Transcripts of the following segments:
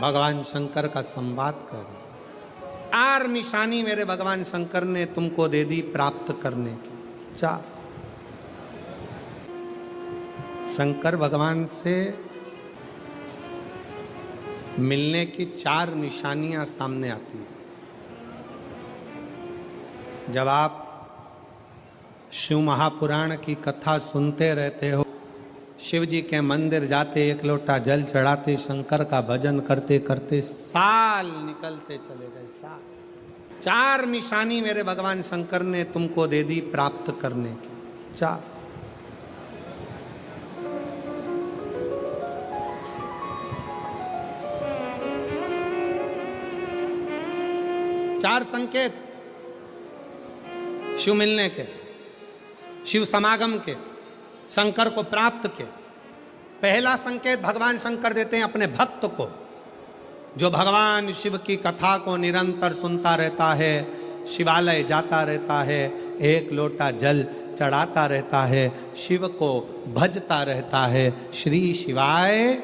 भगवान शंकर का संवाद कर रहे। 4 निशानी मेरे भगवान शंकर ने तुमको दे दी प्राप्त करने की। 4 शंकर भगवान से मिलने की 4 निशानियां सामने आती हैं। जब आप शिव महापुराण की कथा सुनते रहते हो, शिव जी के मंदिर जाते, 1 लोटा जल चढ़ाते, शंकर का भजन करते करते साल निकलते चले गए। साल। 4 निशानी मेरे भगवान शंकर ने तुमको दे दी प्राप्त करने की। 4 4 संकेत शिव मिलने के, शिव समागम के, शंकर को प्राप्त के। पहला संकेत भगवान शंकर देते हैं अपने भक्त को, जो भगवान शिव की कथा को निरंतर सुनता रहता है, शिवालय जाता रहता है, 1 लोटा जल चढ़ाता रहता है, शिव को भजता रहता है, श्री शिवाय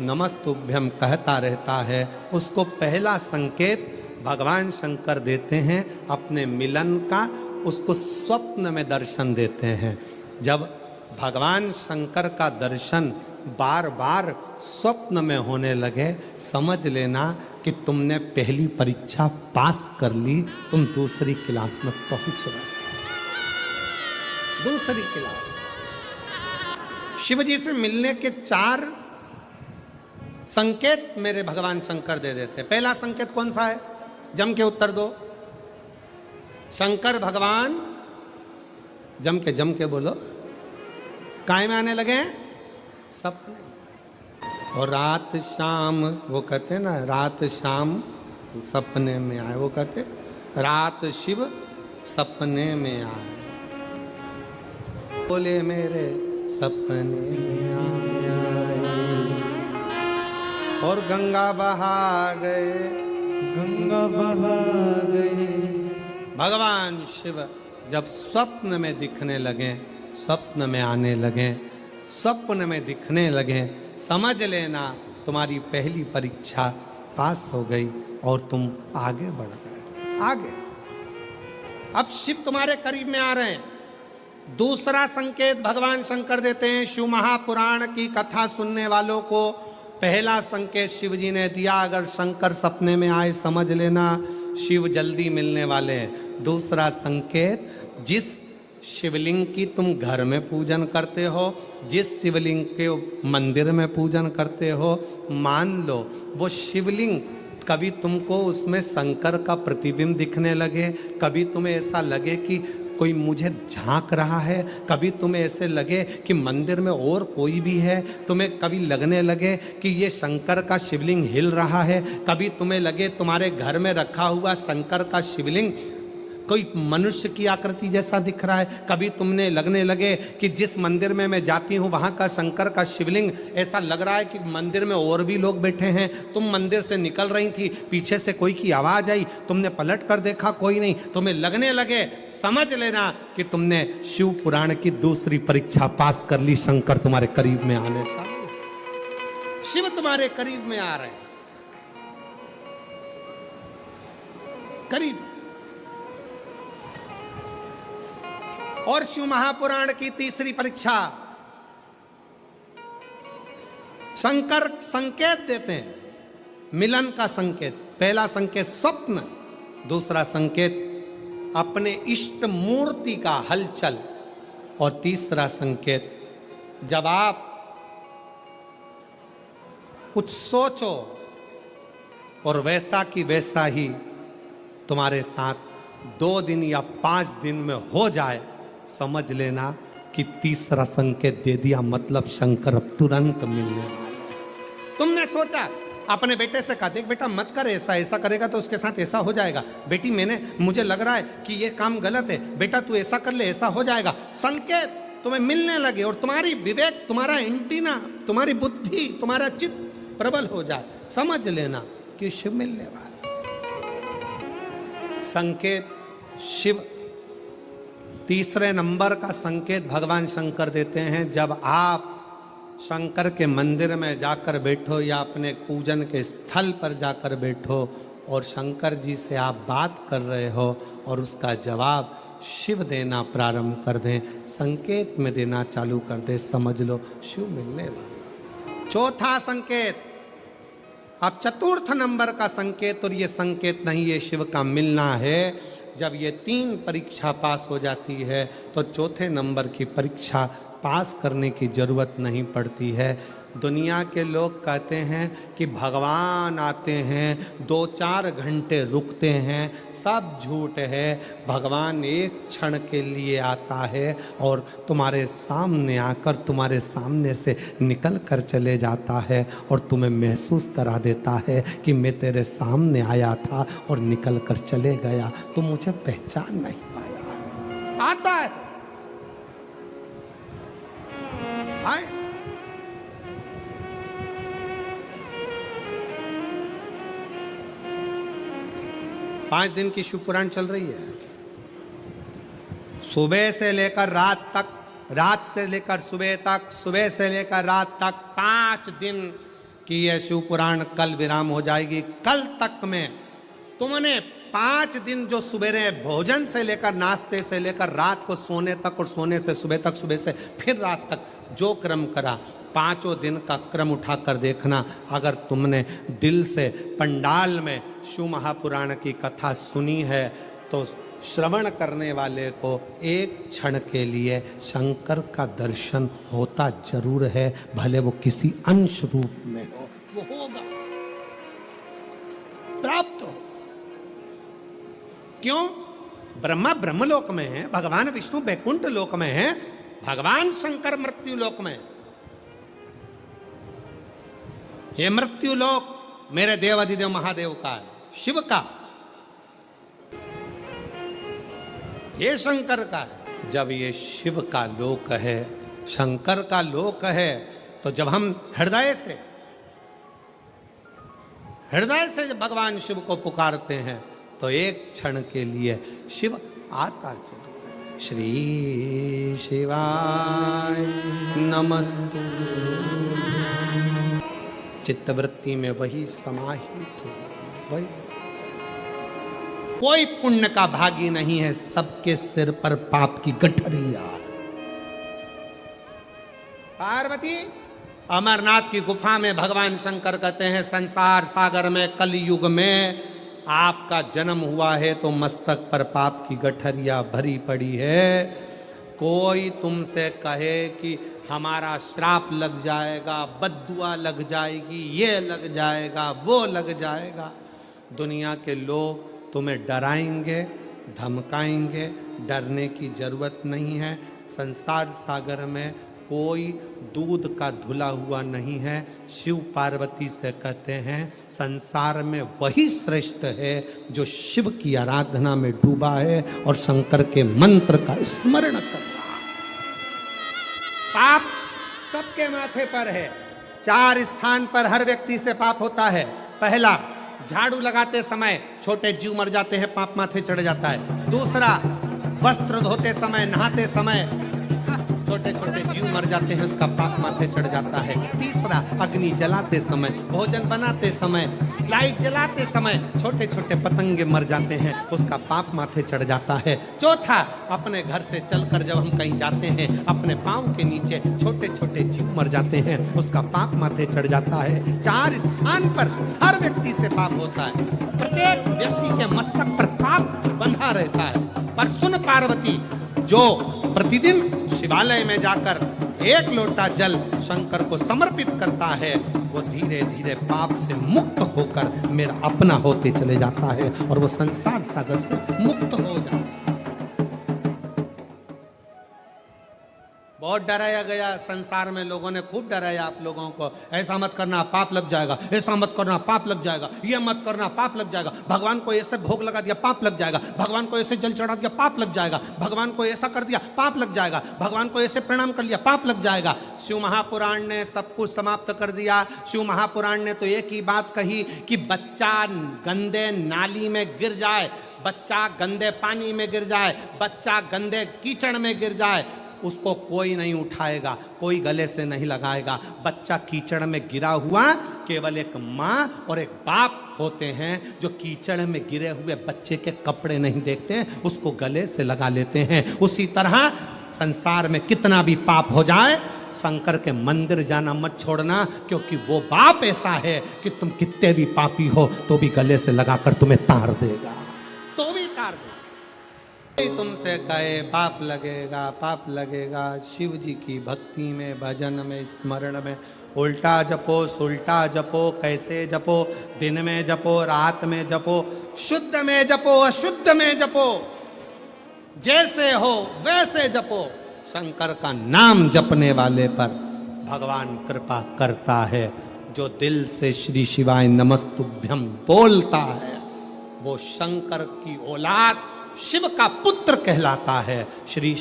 नमस्तुभ्यम कहता रहता है। उसको पहला संकेत भगवान शंकर देते हैं अपने मिलन का, उसको स्वप्न में दर्शन देते हैं। जब भगवान शंकर का दर्शन बार बार स्वप्न में होने लगे, समझ लेना कि तुमने पहली परीक्षा पास कर ली, तुम दूसरी क्लास में पहुंच रहे। दूसरी क्लास। शिव जी से मिलने के 4 संकेत मेरे भगवान शंकर दे देते। पहला संकेत कौन सा है? जम के उत्तर दो। शंकर भगवान जम के बोलो। काय में आने लगे? सपने। और रात शाम, वो कहते हैं ना, रात शाम सपने में आए। वो कहते रात शिव सपने में आए, बोले मेरे सपने में आए। और गंगा बहा गए, गंगा बहा गए। भगवान शिव जब स्वप्न में दिखने लगे, स्वप्न में आने लगे, स्वप्न में दिखने लगे, समझ लेना तुम्हारी पहली परीक्षा पास हो गई और तुम आगे बढ़ गए। आगे। अब शिव तुम्हारे करीब में आ रहे हैं। दूसरा संकेत भगवान शंकर देते हैं शिव महापुराण की कथा सुनने वालों को। पहला संकेत शिव जी ने दिया, अगर शंकर सपने में आए समझ लेना शिव जल्दी मिलने वाले हैं। दूसरा संकेत, जिस शिवलिंग की तुम घर में पूजन करते हो, जिस शिवलिंग के मंदिर में पूजन करते हो, मान लो वो शिवलिंग कभी तुमको उसमें शंकर का प्रतिबिंब दिखने लगे, कभी तुम्हें ऐसा लगे कि कोई मुझे झांक रहा है, कभी तुम्हें ऐसे लगे कि मंदिर में और कोई भी है, तुम्हें कभी लगने लगे कि ये शंकर का शिवलिंग हिल रहा है, कभी तुम्हें लगे तुम्हारे घर में रखा हुआ शंकर का शिवलिंग कोई मनुष्य की आकृति जैसा दिख रहा है, कभी तुमने लगने लगे कि जिस मंदिर में मैं जाती हूँ वहाँ का शंकर का शिवलिंग ऐसा लग रहा है कि मंदिर में और भी लोग बैठे हैं। तुम मंदिर से निकल रही थी, पीछे से कोई की आवाज़ आई, तुमने पलट कर देखा कोई नहीं, तुम्हें लगने लगे, समझ लेना कि तुमने शिव पुराण की दूसरी परीक्षा पास कर ली। शंकर तुम्हारे करीब में आने चाहिए, शिव तुम्हारे करीब में आ रहे हैं, करीब। और शिव महापुराण की तीसरी परीक्षा, शंकर संकेत देते हैं मिलन का संकेत। पहला संकेत स्वप्न, दूसरा संकेत अपने इष्ट मूर्ति का हलचल, और तीसरा संकेत जब आप कुछ सोचो और वैसा कि वैसा ही तुम्हारे साथ 2 दिन या 5 दिन में हो जाए, समझ लेना कि तीसरा संकेत दे दिया, मतलब शंकर अब तुरंत मिलने वाले हैं। तुमने सोचा, अपने बेटे से कहा, देख बेटा मत कर ऐसा, ऐसा करेगा तो उसके साथ ऐसा हो जाएगा। बेटी मुझे लग रहा है कि ये काम गलत है, बेटा तू ऐसा कर ले, ऐसा हो जाएगा। संकेत तुम्हें मिलने लगे और तुम्हारी विवेक, तुम्हारा एंटीना, तुम्हारी बुद्धि, तुम्हारा चित्त प्रबल हो जाए, समझ लेना कि शिव मिलने वाला। संकेत शिव। तीसरे नंबर का संकेत भगवान शंकर देते हैं, जब आप शंकर के मंदिर में जाकर बैठो या अपने पूजन के स्थल पर जाकर बैठो और शंकर जी से आप बात कर रहे हो और उसका जवाब शिव देना प्रारंभ कर दें, संकेत में देना चालू कर दे, समझ लो शिव मिलने वाला। चौथा संकेत, अब चतुर्थ नंबर का संकेत, और ये संकेत नहीं, ये शिव का मिलना है। जब ये 3 परीक्षा पास हो जाती है तो चौथे नंबर की परीक्षा पास करने की जरूरत नहीं पड़ती है। दुनिया के लोग कहते हैं कि भगवान आते हैं 2-4 घंटे रुकते हैं, सब झूठ है। भगवान एक क्षण के लिए आता है और तुम्हारे सामने आकर तुम्हारे सामने से निकल कर चले जाता है और तुम्हें महसूस करा देता है कि मैं तेरे सामने आया था और निकल कर चले गया, तुम मुझे पहचान नहीं पाया। आता है आए? 5 दिन की शिव पुराण चल रही है, सुबह से लेकर रात तक, रात से लेकर सुबह तक, सुबह से लेकर रात तक 5 दिन की यह शिव पुराण कल विराम हो जाएगी। कल तक में तुमने 5 दिन जो सुबह भोजन से लेकर नाश्ते से लेकर रात को सोने तक और सोने से सुबह तक, सुबह से फिर रात तक जो क्रम करा, 5 दिन का क्रम उठाकर देखना। अगर तुमने दिल से पंडाल में शिव महापुराण की कथा सुनी है तो श्रवण करने वाले को एक क्षण के लिए शंकर का दर्शन होता जरूर है, भले वो किसी अंश रूप में हो, वो होगा, प्राप्त हो। क्यों? ब्रह्मा ब्रह्मलोक में है, भगवान विष्णु बैकुंठ लोक में है, भगवान शंकर मृत्यु लोक में। ये मृत्यु लोक मेरे देवाधिदेव महादेव का है, शिव का, ये शंकर का है। जब ये शिव का लोक है, शंकर का लोक है, तो जब हम हृदय से जब भगवान शिव को पुकारते हैं तो एक क्षण के लिए शिव आता जरूर है। श्री शिवाय नमस्तु। चित्तवृत्ति में वही समाहित हो, वही। कोई पुण्य का भागी नहीं है, सबके सिर पर पाप की गठरिया। पार्वती अमरनाथ की गुफा में भगवान शंकर कहते हैं, संसार सागर में कलयुग में आपका जन्म हुआ है तो मस्तक पर पाप की गठरिया भरी पड़ी है। कोई तुमसे कहे कि हमारा श्राप लग जाएगा, बद्दुआ लग जाएगी, ये लग जाएगा, वो लग जाएगा, दुनिया के लोग तुम्हें डराएंगे, धमकाएंगे, डरने की जरूरत नहीं है। संसार सागर में कोई दूध का धुला हुआ नहीं है। शिव पार्वती से कहते हैं, संसार में वही श्रेष्ठ है जो शिव की आराधना में डूबा है और शंकर के मंत्र का स्मरण कर रहा है। पाप सबके माथे पर है। 4 स्थान पर हर व्यक्ति से पाप होता है। पहला, झाड़ू लगाते समय छोटे जीव मर जाते हैं, पाप माथे चढ़ जाता है। दूसरा, वस्त्र धोते समय, नहाते समय छोटे छोटे जीव मर जाते हैं, उसका पाप माथे चढ़ जाता है। तीसरा, अग्नि जलाते समय, भोजन बनाते समय, लाइट जलाते समय छोटे छोटे पतंगे मर जाते हैं, उसका पाप माथे चढ़ जाता है। चौथा, अपने घर से चलकर जब हम कहीं जाते हैं, अपने पाँव के नीचे छोटे छोटे जीव मर जाते हैं, उसका पाप माथे चढ़ जाता है। 4 स्थान पर हर व्यक्ति से पाप होता है। प्रत्येक व्यक्ति के मस्तक पर पाप बंधा रहता है। पर सुन पार्वती, जो प्रतिदिन शिवालय में जाकर 1 लोटा जल शंकर को समर्पित करता है, वो धीरे धीरे पाप से मुक्त होकर मेरा अपना होते चले जाता है और वो संसार सागर से मुक्त हो जाता है। बहुत डराया गया संसार में, लोगों ने खूब डराया आप लोगों को, ऐसा मत करना पाप लग जाएगा, ऐसा मत करना पाप लग जाएगा, ये मत करना पाप लग जाएगा, भगवान को ऐसे भोग लगा दिया पाप लग जाएगा, भगवान को ऐसे जल चढ़ा दिया पाप लग जाएगा, भगवान को ऐसा कर दिया पाप लग जाएगा, भगवान को ऐसे प्रणाम कर लिया पाप लग जाएगा। शिव महापुराण ने सब कुछ समाप्त कर दिया। शिव महापुराण ने तो एक ही बात कही कि बच्चा गंदे नाली में गिर जाए, बच्चा गंदे पानी में गिर जाए, बच्चा गंदे कीचड़ में गिर जाए, उसको कोई नहीं उठाएगा, कोई गले से नहीं लगाएगा। बच्चा कीचड़ में गिरा हुआ, केवल एक माँ और एक बाप होते हैं जो कीचड़ में गिरे हुए बच्चे के कपड़े नहीं देखते, उसको गले से लगा लेते हैं। उसी तरह संसार में कितना भी पाप हो जाए, शंकर के मंदिर जाना मत छोड़ना, क्योंकि वो बाप ऐसा है कि तुम कितने भी पापी हो तो भी गले से लगाकर तुम्हें तार देगा, तो भी तार देगा। तुमसे कहे पाप लगेगा, पाप लगेगा। शिव जी की भक्ति में, भजन में, स्मरण में उल्टा जपो, सुल्टा जपो, कैसे जपो, दिन में जपो, रात में जपो, शुद्ध में जपो, अशुद्ध में जपो, जैसे हो वैसे जपो। शंकर का नाम जपने वाले पर भगवान कृपा करता है। जो दिल से श्री शिवाय नमस्तुभ्यम बोलता है वो शंकर की औलाद, शिव का पुत्र कहलाता है। श्री